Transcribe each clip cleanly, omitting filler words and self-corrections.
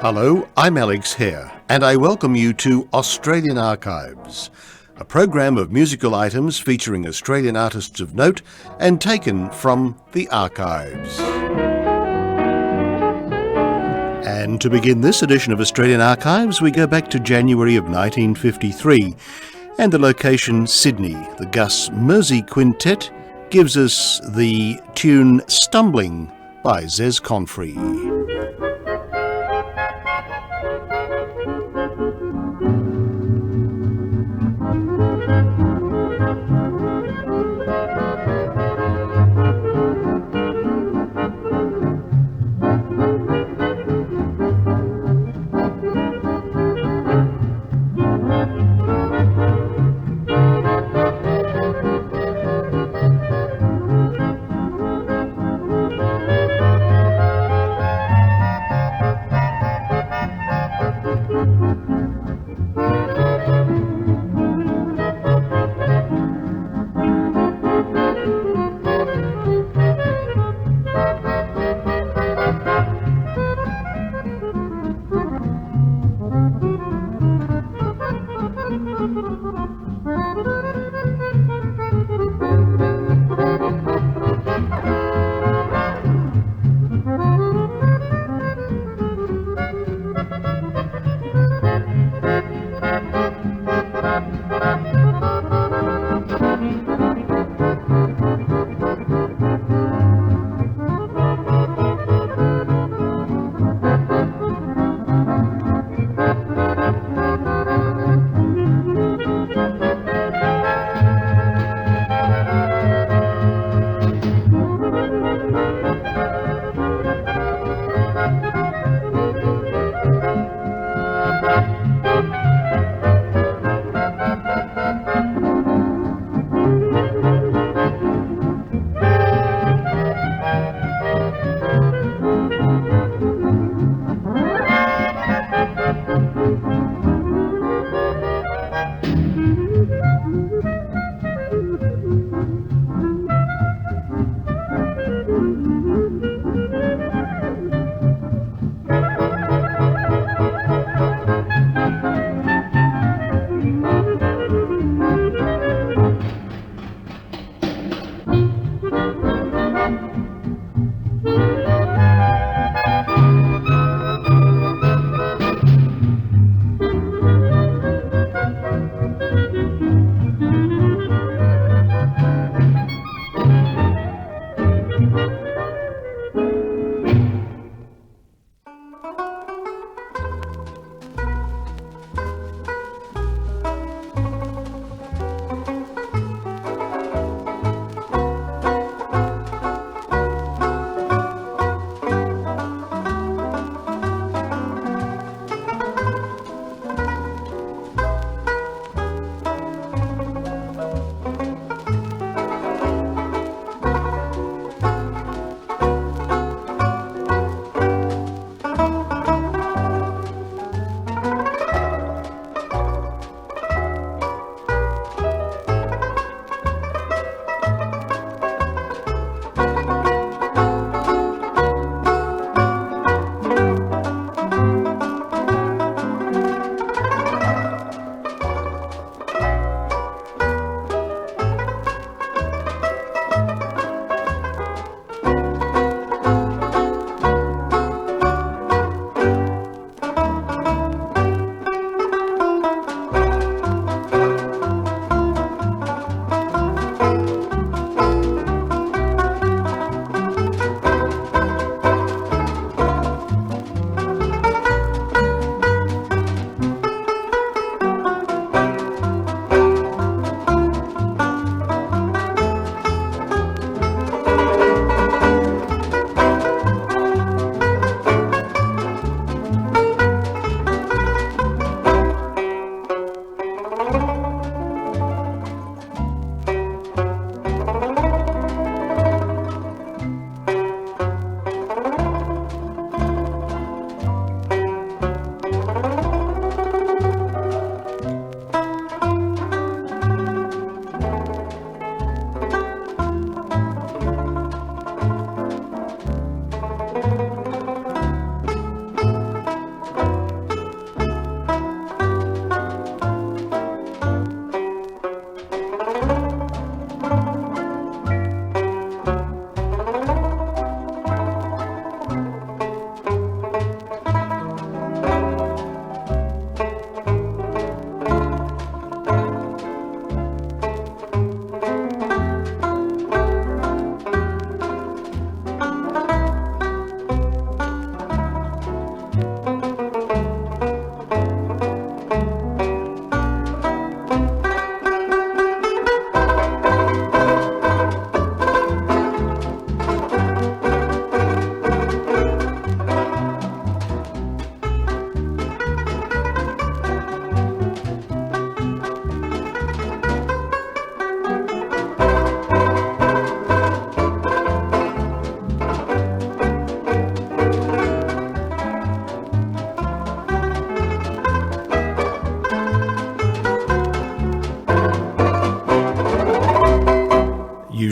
Hello, I'm Alex Hare, and I welcome you to Australian Archives, a program of musical items featuring Australian artists of note and taken from the archives. And to begin this edition of Australian Archives, we go back to January of 1953, and the location Sydney. The Gus Mersey Quintet gives us the tune Stumbling by Zez Confrey.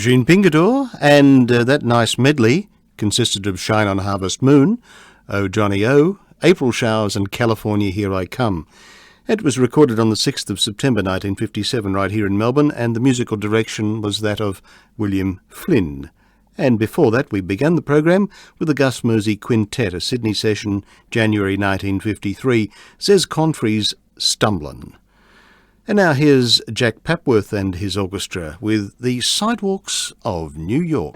Jean Pingador, and that nice medley consisted of Shine on Harvest Moon, Oh Johnny Oh, April Showers and California Here I Come. It was recorded on the 6th of September 1957 right here in Melbourne, and the musical direction was that of William Flynn. And before that we began the program with the Gus Mersey Quintet, a Sydney session, January 1953, Zez Confrey's Stumblin'. And now here's Jack Papworth and his orchestra with the Sidewalks of New York.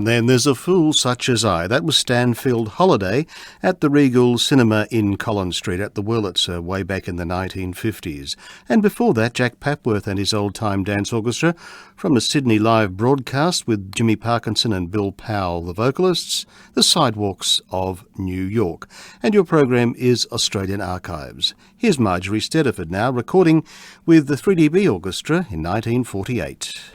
And then there's A Fool Such As I. That was Stanfield Holiday at the Regal Cinema in Collins Street at the Wurlitzer way back in the 1950s. And before that, Jack Papworth and his old-time dance orchestra from a Sydney live broadcast with Jimmy Parkinson and Bill Powell, the vocalists, The Sidewalks of New York. And your program is Australian Archives. Here's Marjorie Stediford now, recording with the 3DB Orchestra in 1948.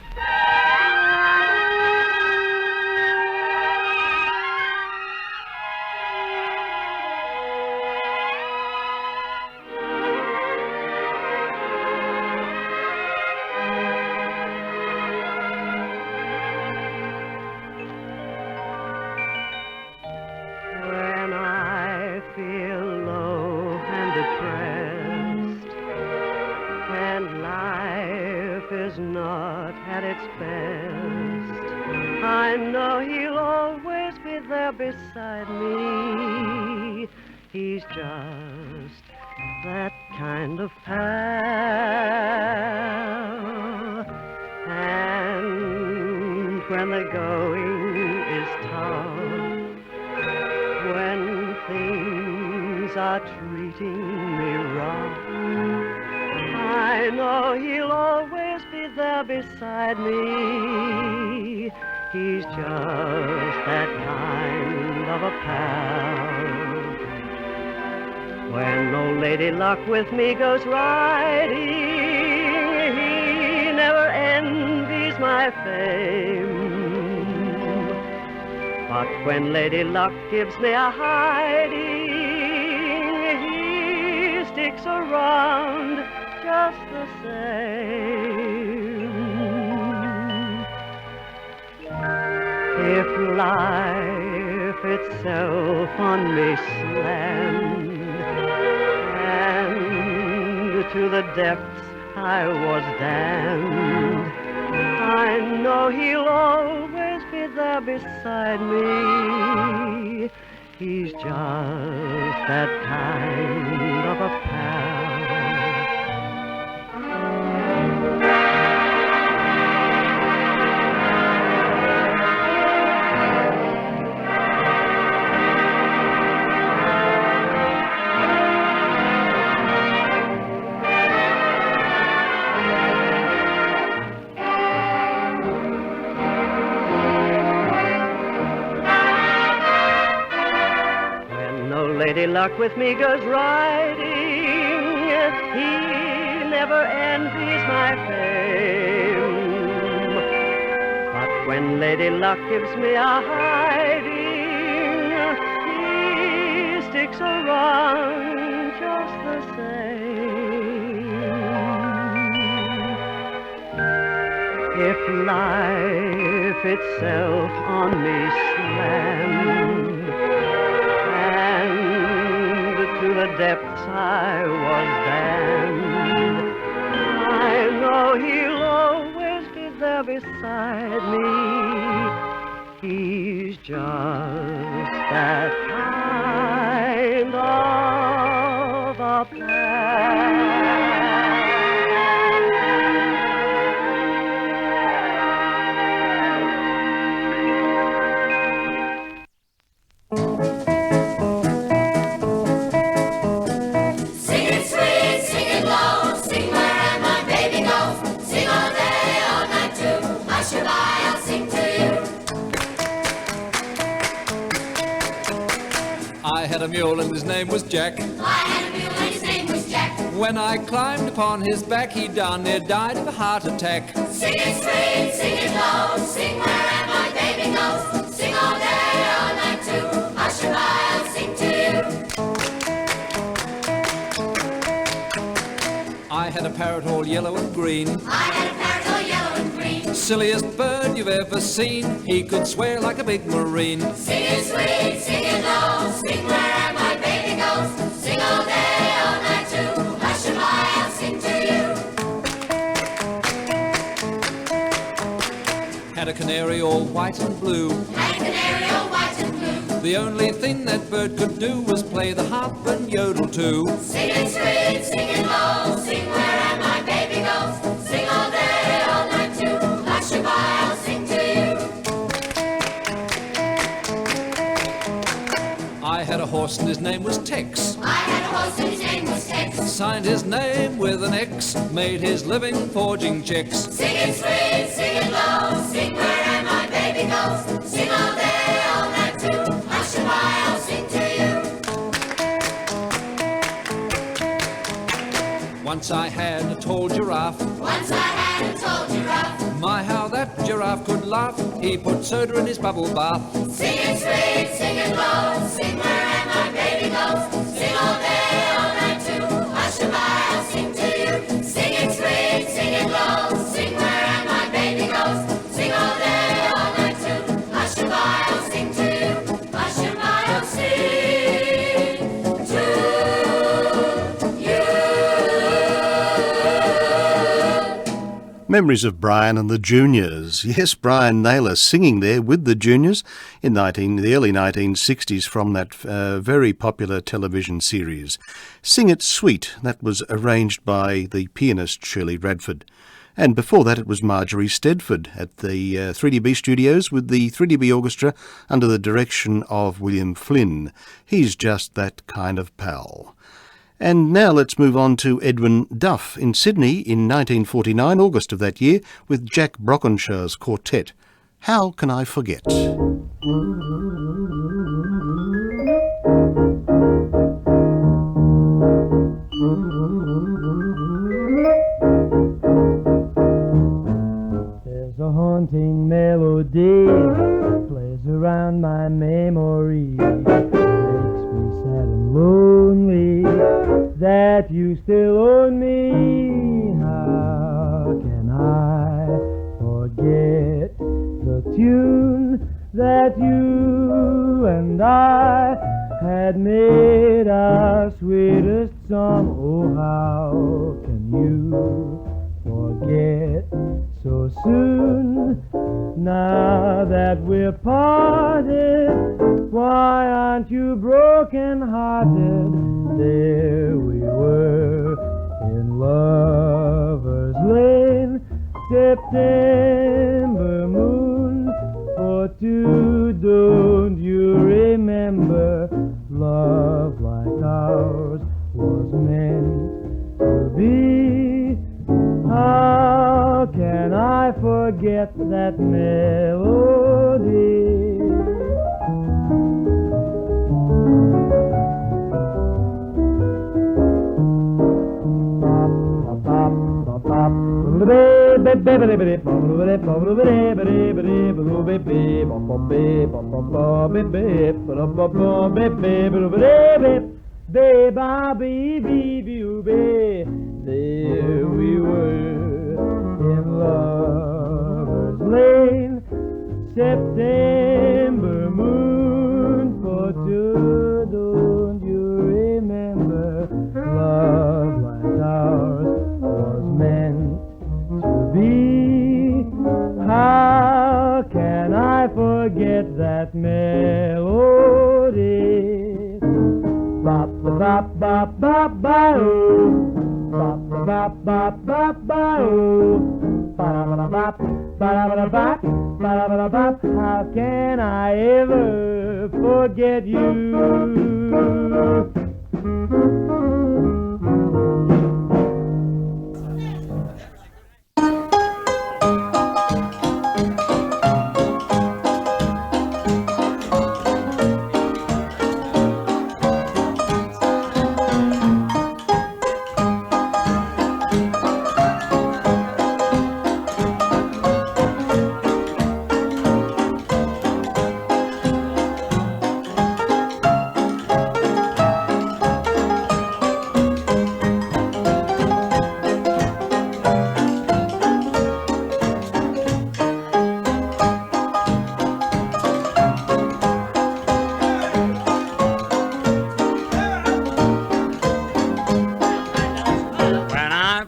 Beside me, he's just that kind of pal. And when the going is tough, when things are treating me rough, I know he'll always be there beside me. He's just that kind of a pal. When old Lady Luck with me goes riding, he never envies my fame. But when Lady Luck gives me a hiding, he sticks around just the same. If life itself on me slammed, and to the depths I was damned, I know he'll always be there beside me. He's just that kind of a pal. Lady Luck with me goes riding, he never envies my fame. But when Lady Luck gives me a hiding, he sticks around just the same. If life itself on me slammed, to the depths I was damned, I know he'll always be there beside me. He's just that kind of a pal. I had a mule and his name was Jack. I had a mule and his name was Jack. When I climbed upon his back, he darn near died of a heart attack. Sing it sweet, sing it low, sing where my baby goes. Sing all day, all night too. Hush-a-bye, I'll sing to you. I had a parrot all yellow and green. I had a parrot all yellow and green. Silliest bird you've ever seen. He could swear like a big marine. Sing it sweet, sing it low, sing where my baby goes. Sing all day, all night too. Hush-a-bye, I'll sing to you. Had a canary all white and blue. Had a canary all white and blue. The only thing that bird could do was play the harp and yodel too. Sing it sweet, sing it low, sing where my baby goes. Sing all day, all night too. Hush-a-bye, I'll sing to you. horse and his name was Tex. I had a horse and his name was Tex. Signed his name with an X, made his living forging checks. Sing it sweet, sing it low, sing wherever my baby goes. Sing all day, all night too. Hush and I'll sing to you. Once I had a tall giraffe. Once I had a tall giraffe. My, how that giraffe could laugh. He put soda in his bubble bath. Sing it sweet, sing it low, sing wherever my baby goes. Sing all day, all night too. Hush and I'll sing to you. Sing it sweet, sing it low, sing wherever my baby goes. Sing all day, all night too. Hush and I'll sing to you. Hush and I'll sing to you. Memories of Brian and the Juniors. Yes, Brian Naylor singing there with the Juniors in the early 1960s from that very popular television series. Sing It Sweet, that was arranged by the pianist Shirley Radford. And before that it was Marjorie Stedford at the 3DB studios with the 3DB Orchestra under the direction of William Flynn. He's just that kind of pal. And now let's move on to Edwin Duff in Sydney in 1949, August of that year, with Jack Brockenshaw's quartet. How Can I Forget? There's a haunting melody plays around my memory, makes me sad and lonely that you still own me. How can I forget the tune that you and I had made our sweetest song? Oh, how can you forget so soon? Now that we're parted, why aren't you broken-hearted? There we were in Lover's Lane, September moon for two. Don't you remember? Love like ours was meant to be. How can I forget that melody? There we were in Lover's Lane, September moon for two. Don't you remember? Love like ours was meant to be. How can I forget that melody? Ba ba ba ba ba ba oh. Ba ba ba ba ba oh. Ba ba ba ba ba ba ba. How can I ever forget you?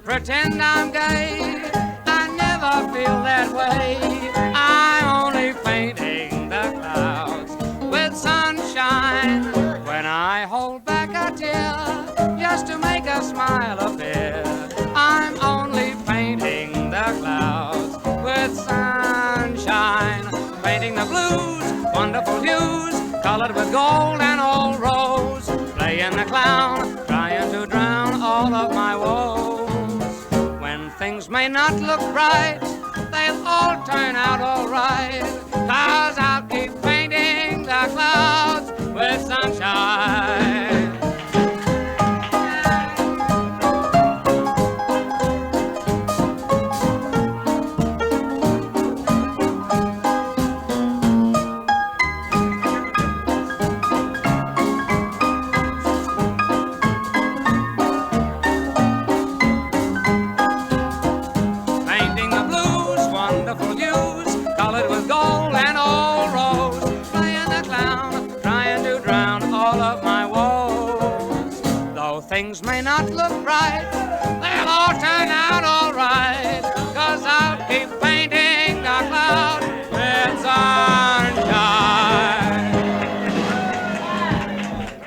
Pretend I'm gay, I never feel that way. I'm only painting the clouds with sunshine. When I hold back a tear just to make a smile appear, I'm only painting the clouds with sunshine. Painting the blues, wonderful hues, colored with gold and old rose. things may not look bright, they'll all turn out all right, 'cause I'll keep painting the clouds with sunshine. Things may not look right, they'll all turn out all right, 'cause I'll keep painting the cloud with sunshine.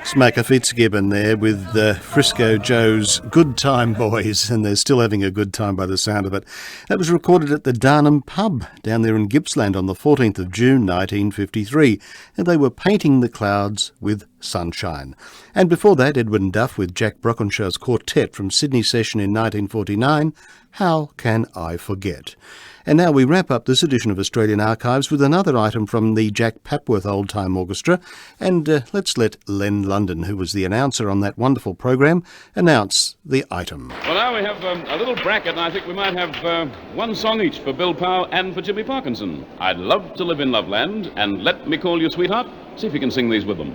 Smacker Fitzgibbon there with Frisco Joe's Good Time Boys, and they're still having a good time by the sound of it. That was recorded at the Darnham Pub down there in Gippsland on the 14th of June 1953, and they were painting the clouds with sunshine. And before that, Edwin Duff with Jack Brockenshaw's Quartet from Sydney Session in 1949, How Can I Forget? And now we wrap up this edition of Australian Archives with another item from the Jack Papworth Old Time Orchestra, and let's let Len London, who was the announcer on that wonderful program, announce the item. Well, now we have a little bracket, and I think we might have one song each for Bill Powell and for Jimmy Parkinson. I'd love to live in Loveland, and Let Me Call You Sweetheart. See if you can sing these with them.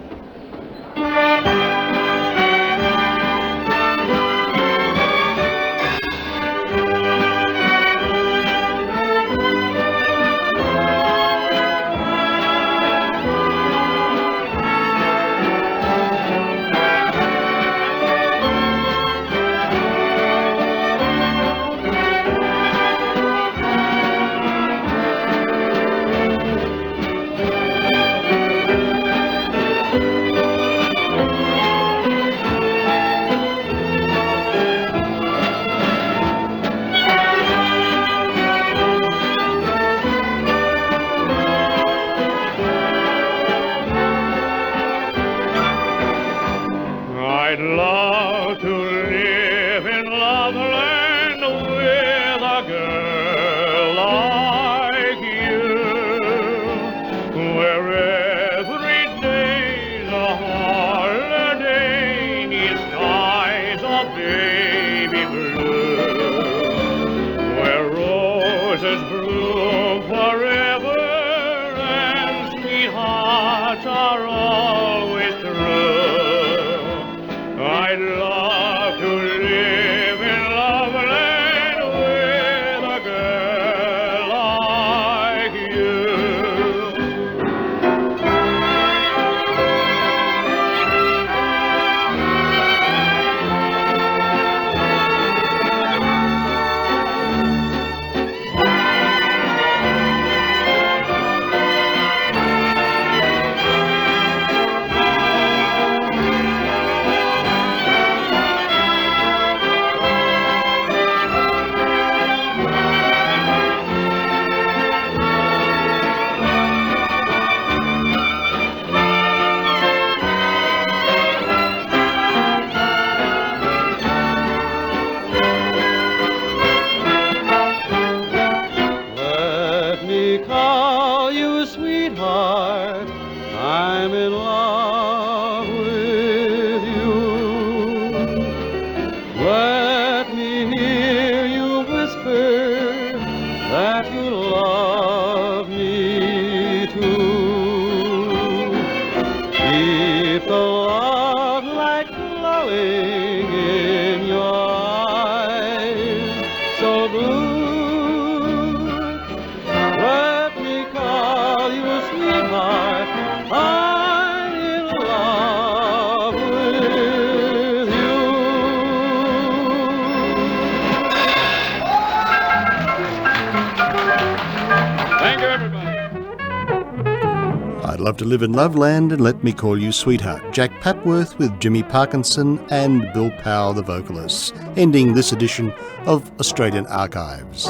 Love to Live in Loveland and Let Me Call You Sweetheart. Jack Papworth with Jimmy Parkinson and Bill Powell, the vocalists, ending this edition of Australian Archives.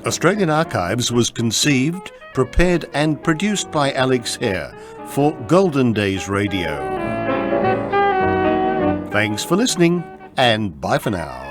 Australian Archives was conceived, prepared and produced by Alex Hare for Golden Days Radio. Thanks for listening and bye for now.